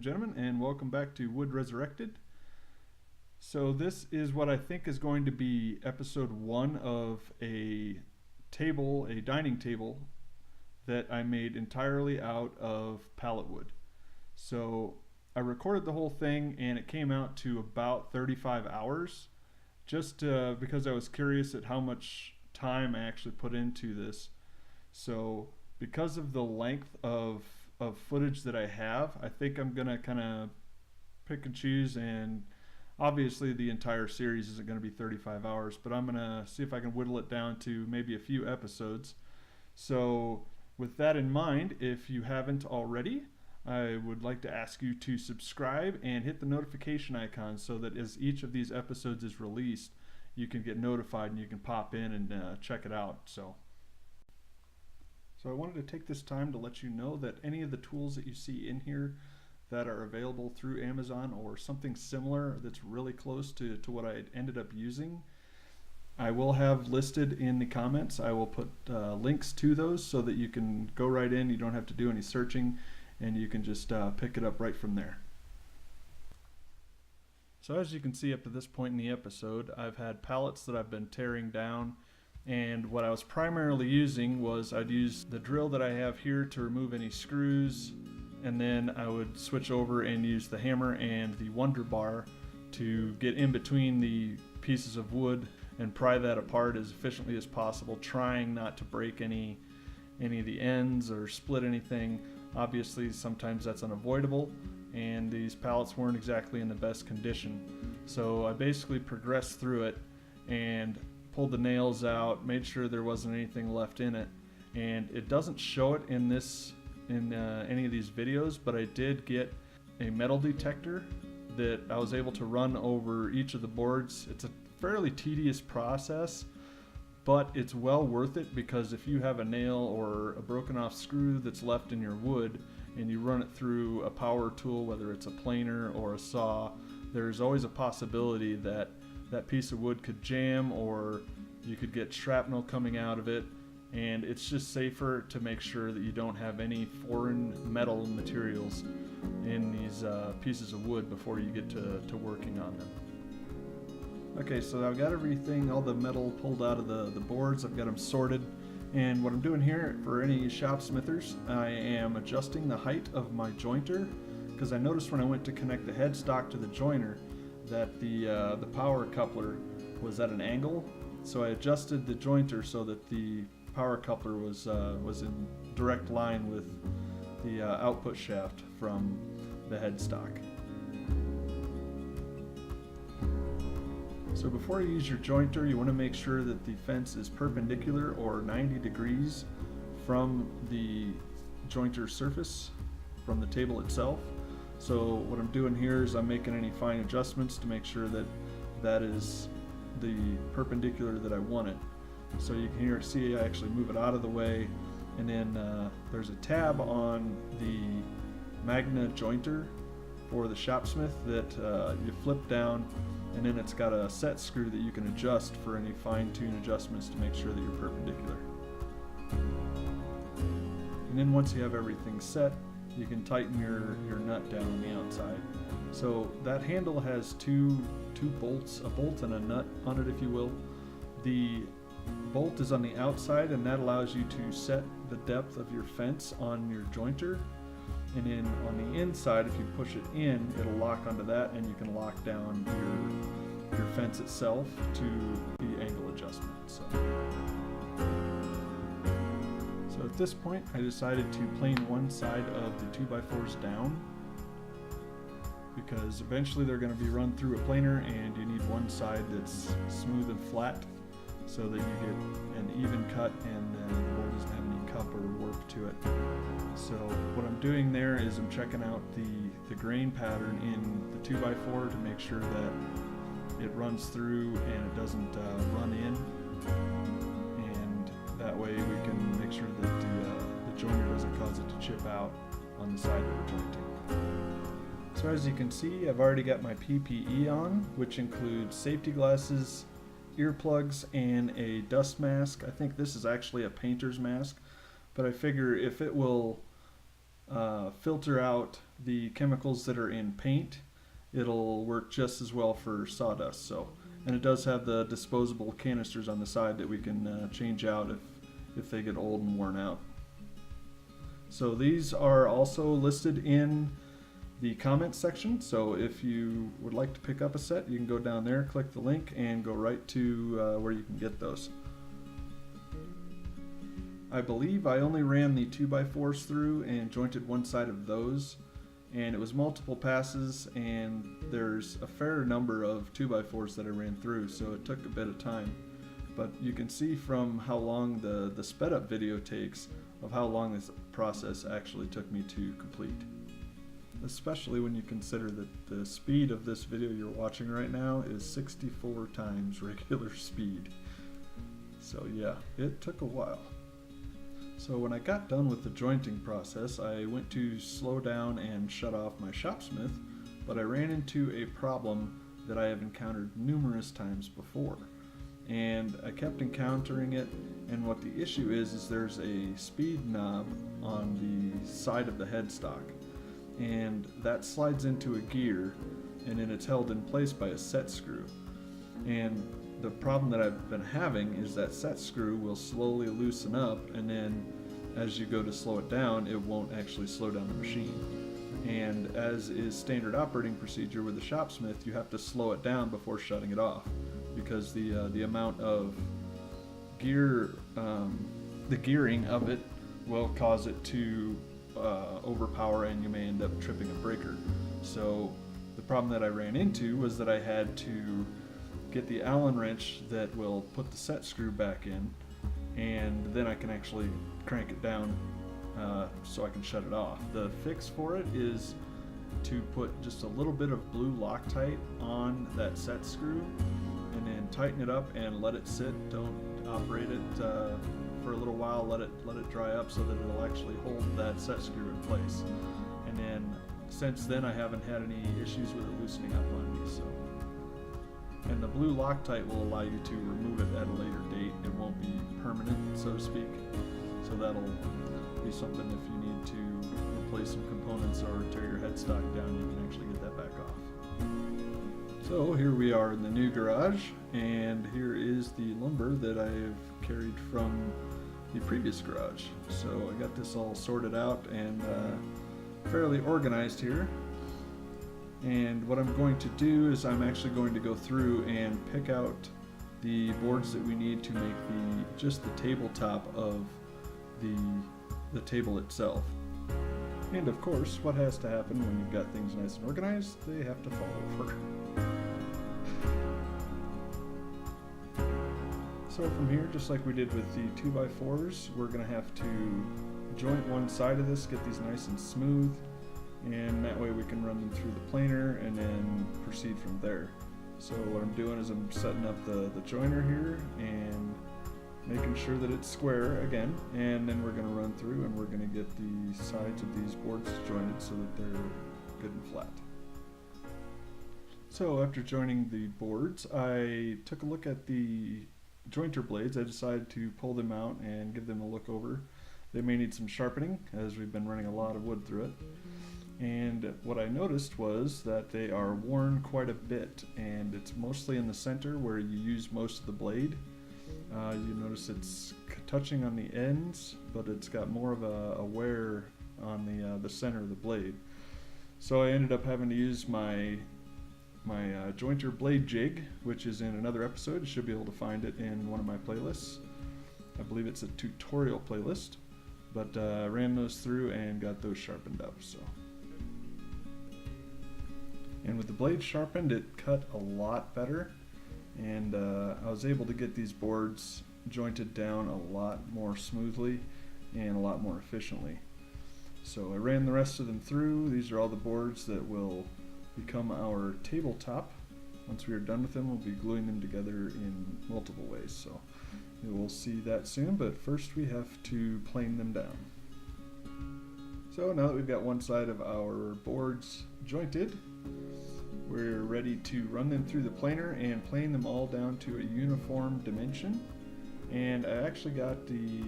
gentlemen, and welcome back to Wood Resurrected. So this is what I think is going to be episode 1 of a dining table that I made entirely out of pallet wood. So I recorded the whole thing and it came out to about 35 hours just because I was curious at how much time I actually put into this. So because of the length of footage that I have, I think I'm gonna kind of pick and choose, and obviously the entire series isn't going to be 35 hours, but I'm gonna see if I can whittle it down to maybe a few episodes. So with that in mind, if you haven't already, I would like to ask you to subscribe and hit the notification icon so that as each of these episodes is released, you can get notified and you can pop in and check it out. So I wanted to take this time to let you know that any of the tools that you see in here that are available through Amazon or something similar that's really close to what I ended up using, I will have listed in the comments. I will put links to those so that you can go right in, you don't have to do any searching, and you can just pick it up right from there. So as you can see up to this point in the episode, I've had pallets that I've been tearing down. And what I was primarily using was I'd use the drill that I have here to remove any screws, and then I would switch over and use the hammer and the Wonder Bar to get in between the pieces of wood and pry that apart as efficiently as possible, trying not to break any of the ends or split anything. Obviously sometimes that's unavoidable, and these pallets weren't exactly in the best condition. So I basically progressed through it and pulled the nails out, made sure there wasn't anything left in it, and it doesn't show it in any of these videos, but I did get a metal detector that I was able to run over each of the boards. It's a fairly tedious process, but it's well worth it, because if you have a nail or a broken off screw that's left in your wood and you run it through a power tool, whether it's a planer or a saw, there's always a possibility that that piece of wood could jam, or you could get shrapnel coming out of it, and it's just safer to make sure that you don't have any foreign metal materials in these pieces of wood before you get to working on them. Okay, so I've got everything, all the metal pulled out of the boards. I've got them sorted, and what I'm doing here for any shopsmithers, I am adjusting the height of my jointer, because I noticed when I went to connect the headstock to the joiner that the power coupler was at an angle, so I adjusted the jointer so that the power coupler was in direct line with the output shaft from the headstock. So before you use your jointer, you want to make sure that the fence is perpendicular or 90 degrees from the jointer surface, from the table itself. So what I'm doing here is I'm making any fine adjustments to make sure that that is the perpendicular that I want it. So you can see I actually move it out of the way, and then there's a tab on the Magna jointer for the shopsmith that you flip down, and then it's got a set screw that you can adjust for any fine-tune adjustments to make sure that you're perpendicular. And then once you have everything set, you can tighten your nut down on the outside. So that handle has two bolts, a bolt and a nut on it, if you will. The bolt is on the outside, and that allows you to set the depth of your fence on your jointer. And then on the inside, if you push it in, it'll lock onto that, and you can lock down your fence itself to the angle adjustment. So at this point, I decided to plane one side of the 2x4s down, because eventually they're going to be run through a planer, and you need one side that's smooth and flat so that you get an even cut and the board doesn't have any cup or warp to it. So what I'm doing there is I'm checking out the grain pattern in the 2x4 to make sure that it runs through and it doesn't run in. That way we can make sure that the joiner doesn't cause it to chip out on the side that we're jointing. So as you can see, I've already got my PPE on, which includes safety glasses, earplugs, and a dust mask. I think this is actually a painter's mask, but I figure if it will filter out the chemicals that are in paint, it'll work just as well for sawdust. So, and it does have the disposable canisters on the side that we can change out if they get old and worn out. So these are also listed in the comments section. So if you would like to pick up a set, you can go down there, click the link, and go right to where you can get those. I believe I only ran the 2x4s through and jointed one side of those, and it was multiple passes, and there's a fair number of 2x4s that I ran through, so it took a bit of time. But you can see from how long the sped up video takes of how long this process actually took me to complete. Especially when you consider that the speed of this video you're watching right now is 64 times regular speed. So yeah, it took a while. So when I got done with the jointing process, I went to slow down and shut off my Shopsmith, but I ran into a problem that I have encountered numerous times before. And I kept encountering it, and what the issue is there's a speed knob on the side of the headstock, and that slides into a gear, and then it's held in place by a set screw. And the problem that I've been having is that set screw will slowly loosen up, and then as you go to slow it down, it won't actually slow down the machine. And as is standard operating procedure with the Shopsmith, you have to slow it down before shutting it off, because the amount of gear, the gearing of it will cause it to overpower, and you may end up tripping a breaker. So the problem that I ran into was that I had to get the Allen wrench that will put the set screw back in, and then I can actually crank it down so I can shut it off. The fix for it is to put just a little bit of blue Loctite on that set screw, and then tighten it up and let it sit. Don't operate it for a little while. Let it dry up so that it'll actually hold that set screw in place. And then since then I haven't had any issues with it loosening up on me. So, and the blue Loctite will allow you to remove it at a later date. It won't be permanent, so to speak. So that'll be something if you need to replace some components or tear your headstock down, you can actually get that back off. So here we are in the new garage, and here is the lumber that I've carried from the previous garage. So I got this all sorted out and fairly organized here. And what I'm going to do is I'm actually going to go through and pick out the boards that we need to make just the tabletop of the table itself. And of course, what has to happen when you've got things nice and organized? They have to fall over. So from here, just like we did with the 2x4s, we're going to have to joint one side of this, get these nice and smooth, and that way we can run them through the planer and then proceed from there. So what I'm doing is I'm setting up the joiner here and making sure that it's square again, and then we're going to run through and we're going to get the sides of these boards jointed so that they're good and flat. So after joining the boards, I took a look at the jointer blades. I decided to pull them out and give them a look over. They may need some sharpening as we've been running a lot of wood through it. And what I noticed was that they are worn quite a bit, and it's mostly in the center where you use most of the blade. You notice it's touching on the ends, but it's got more of a wear on the center of the blade. So I ended up having to use my jointer blade jig, which is in another episode. You should be able to find it in one of my playlists. I believe it's a tutorial playlist, but I ran those through and got those sharpened up. So. And with the blade sharpened, it cut a lot better, and I was able to get these boards jointed down a lot more smoothly and a lot more efficiently. So I ran the rest of them through. These are all the boards that will become our tabletop. Once we are done with them, we'll be gluing them together in multiple ways. So we'll see that soon, but first we have to plane them down. So now that we've got one side of our boards jointed, we're ready to run them through the planer and plane them all down to a uniform dimension. And I actually got the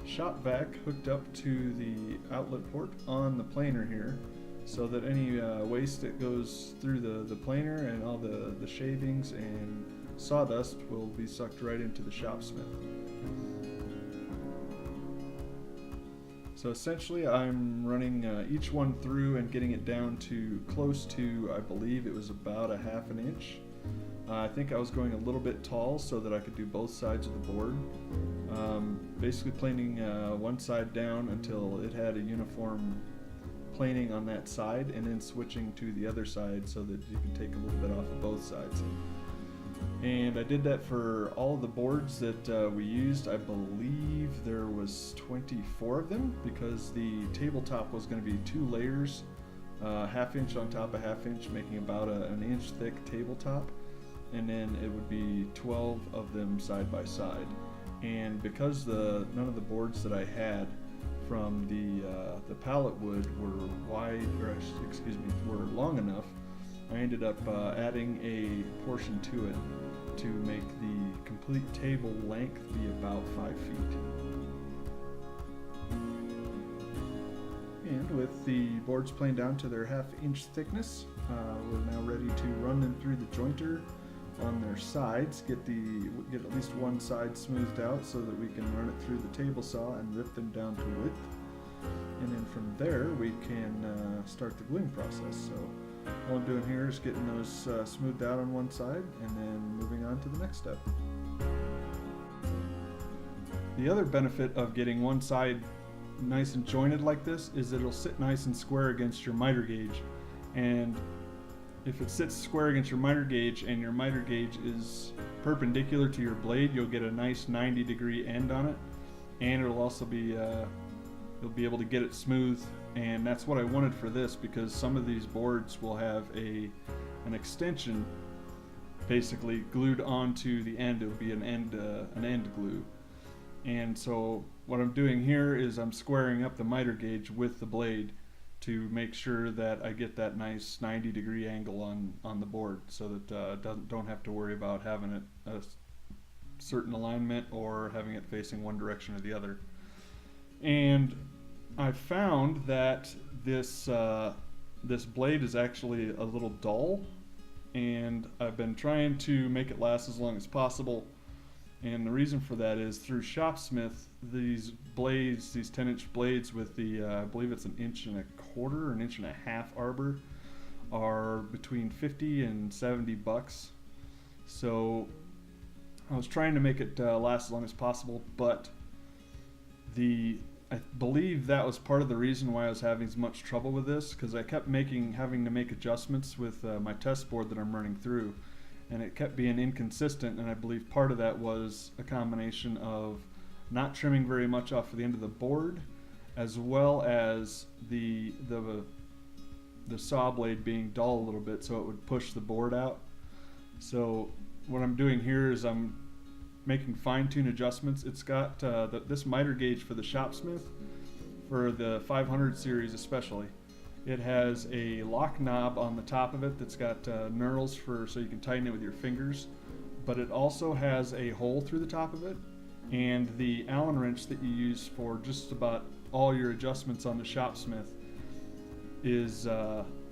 shop vac hooked up to the outlet port on the planer here, so that any waste that goes through the planer and all the shavings and sawdust will be sucked right into the shopsmith. So essentially I'm running each one through and getting it down to close to, I believe it was about a ½ an inch. I think I was going a little bit tall so that I could do both sides of the board. Basically planing one side down until it had a uniform planing on that side, and then switching to the other side so that you can take a little bit off of both sides. And I did that for all of the boards that we used. I believe there was 24 of them, because the tabletop was going to be 2 layers, ½ inch on top of ½ inch, making about an inch thick tabletop, and then it would be 12 of them side by side. And because none of the boards that I had from the pallet wood were were long enough, I ended up adding a portion to it to make the complete table length be about 5 feet. And with the boards planed down to their ½ inch thickness, we're now ready to run them through the jointer on their sides, get at least one side smoothed out so that we can run it through the table saw and rip them down to width. And then from there we can start the gluing process. So all I'm doing here is getting those smoothed out on one side and then moving on to the next step. The other benefit of getting one side nice and jointed like this is that it'll sit nice and square against your miter gauge. And if it sits square against your miter gauge and your miter gauge is perpendicular to your blade, you'll get a nice 90-degree end on it, and it'll also be you'll be able to get it smooth. And that's what I wanted for this, because some of these boards will have an extension basically glued onto the end. It'll be an end glue. And so what I'm doing here is I'm squaring up the miter gauge with the blade to make sure that I get that nice 90-degree angle on the board, so that don't have to worry about having it a certain alignment or having it facing one direction or the other. And I found that this blade is actually a little dull, and I've been trying to make it last as long as possible. And the reason for that is through Shopsmith, these blades, these 10-inch blades with the, I believe it's 1.25 inches or 1.5 inches arbor, are between $50 and $70. So I was trying to make it last as long as possible, but I believe that was part of the reason why I was having as much trouble with this, because I kept having to make adjustments with my test board that I'm running through, and it kept being inconsistent. And I believe part of that was a combination of not trimming very much off of the end of the board, as well as the saw blade being dull a little bit, so it would push the board out. So what I'm doing here is I'm making fine-tune adjustments. It's got this miter gauge for the Shopsmith, for the 500 series especially. It has a lock knob on the top of it that's got knurls so you can tighten it with your fingers, but it also has a hole through the top of it, and the Allen wrench that you use for just about all your adjustments on the Shopsmith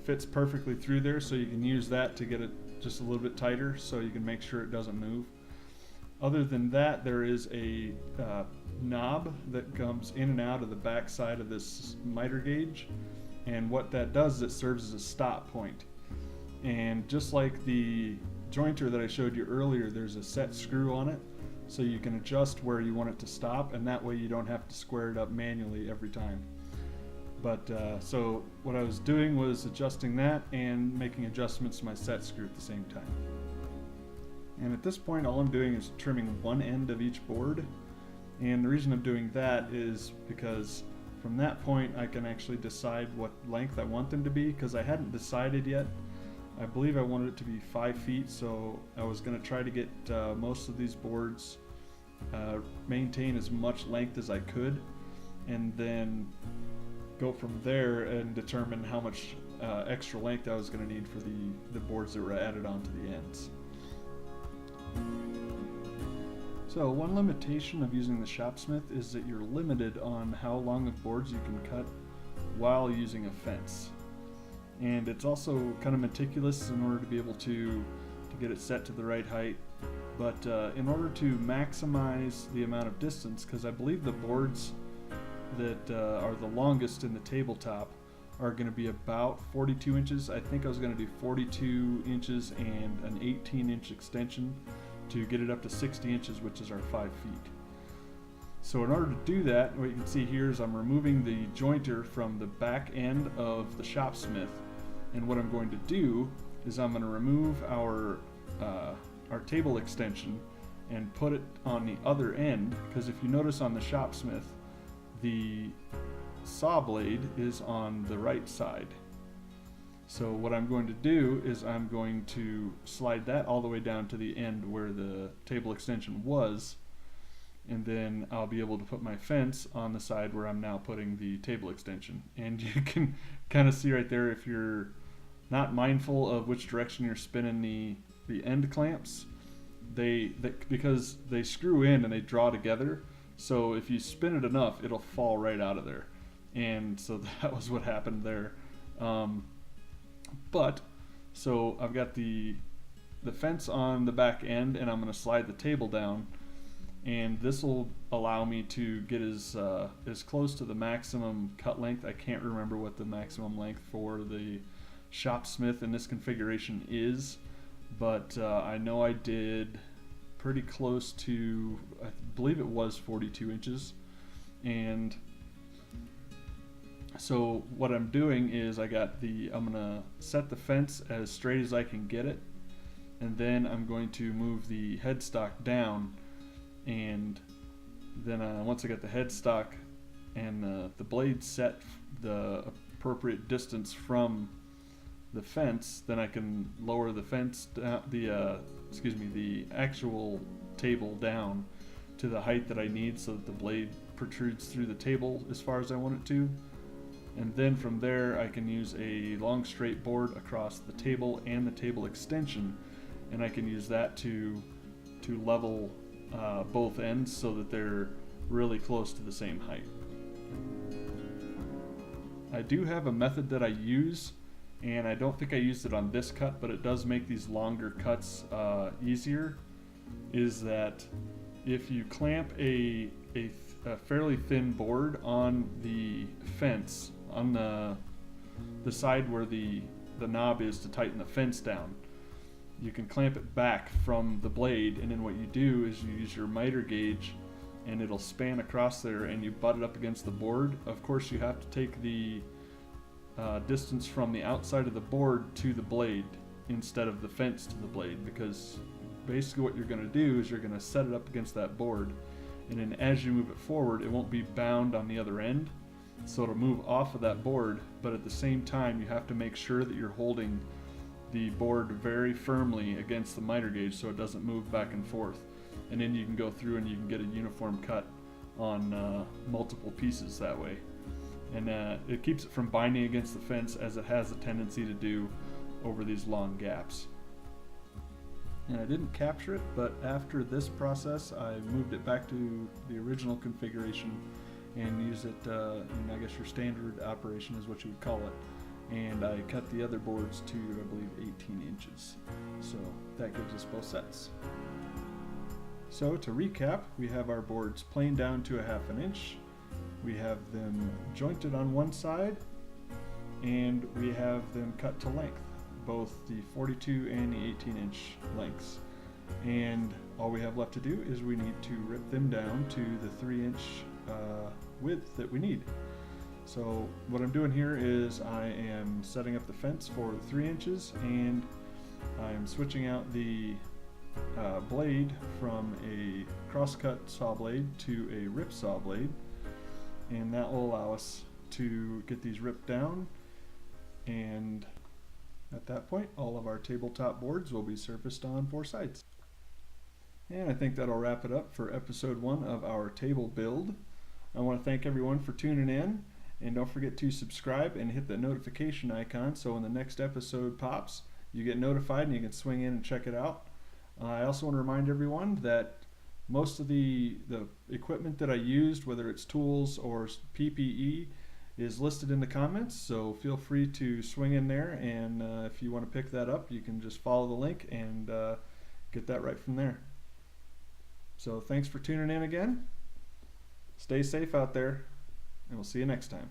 fits perfectly through there, so you can use that to get it just a little bit tighter so you can make sure it doesn't move. Other than that, there is a knob that comes in and out of the back side of this miter gauge, and what that does is it serves as a stop point. And just like the jointer that I showed you earlier, there's a set screw on it, so you can adjust where you want it to stop, and that way you don't have to square it up manually every time. But so what I was doing was adjusting that and making adjustments to my set screw at the same time. And at this point, all I'm doing is trimming one end of each board. And the reason I'm doing that is because from that point I can actually decide what length I want them to be, because I hadn't decided yet. I believe I wanted it to be 5 feet, so I was going to try to get most of these boards maintain as much length as I could, and then go from there and determine how much extra length I was going to need for the boards that were added onto the ends. So one limitation of using the Shopsmith is that you're limited on how long of boards you can cut while using a fence. And it's also kind of meticulous in order to be able to get it set to the right height. But in order to maximize the amount of distance, because I believe the boards that are the longest in the tabletop are going to be about 42 inches. I think I was going to do 42 inches and an 18-inch extension to get it up to 60 inches, which is our 5 feet. So in order to do that, what you can see here is I'm removing the jointer from the back end of the Shopsmith, and what I'm going to do is I'm going to remove our table extension and put it on the other end, because if you notice on the Shopsmith, the saw blade is on the right side. So what I'm going to do is I'm going to slide that all the way down to the end where the table extension was, and then I'll be able to put my fence on the side where I'm now putting the table extension. And you can kind of see right there, if you're not mindful of which direction you're spinning the end clamps, because they screw in and they draw together, so if you spin it enough, it'll fall right out of there. And so that was what happened there. So I've got the fence on the back end, and I'm going to slide the table down, and this will allow me to get as close to the maximum cut length. I can't remember what the maximum length for the Shopsmith in this configuration is, but I know I did pretty close to, I believe it was 42 inches. And so what I'm doing is I'm gonna set the fence as straight as I can get it, and then I'm going to move the headstock down, and then once I get the headstock and the blade set the appropriate distance from the fence, then I can lower the fence down, the actual table down to the height that I need so that the blade protrudes through the table as far as I want it to. And then from there I can use a long straight board across the table and the table extension, and I can use that to level both ends so that they're really close to the same height. I do have a method that I use, and I don't think I used it on this cut, but it does make these longer cuts easier, is that if you clamp a fairly thin board on the fence, on the side where the knob is to tighten the fence down, you can clamp it back from the blade, and then what you do is you use your miter gauge, and it'll span across there, and you butt it up against the board. Of course, you have to take the distance from the outside of the board to the blade instead of the fence to the blade, because basically what you're going to do is you're going to set it up against that board, and then as you move it forward, it won't be bound on the other end, so it'll move off of that board, but at the same time you have to make sure that you're holding the board very firmly against the miter gauge so it doesn't move back and forth, and then you can go through and you can get a uniform cut on multiple pieces that way. And it keeps it from binding against the fence, as it has a tendency to do over these long gaps. And I didn't capture it, but after this process I moved it back to the original configuration and use it in, I guess, your standard operation is what you would call it. And I cut the other boards to, I believe, 18 inches. So that gives us both sets. So to recap, we have our boards planed down to 1/2 inch. We have them jointed on one side, and we have them cut to length, both the 42 and the 18-inch lengths. And all we have left to do is we need to rip them down to the 3-inch width that we need. So what I'm doing here is I am setting up the fence for 3 inches, and I'm switching out the blade from a crosscut saw blade to a rip saw blade, and that will allow us to get these ripped down, and at that point all of our tabletop boards will be surfaced on 4 sides. And I think that'll wrap it up for episode 1 of our table build. I want to thank everyone for tuning in, and don't forget to subscribe and hit the notification icon so when the next episode pops you get notified and you can swing in and check it out. I also want to remind everyone that Most of the equipment that I used, whether it's tools or PPE, is listed in the comments, so feel free to swing in there, and if you want to pick that up, you can just follow the link and get that right from there. So thanks for tuning in again. Stay safe out there, and we'll see you next time.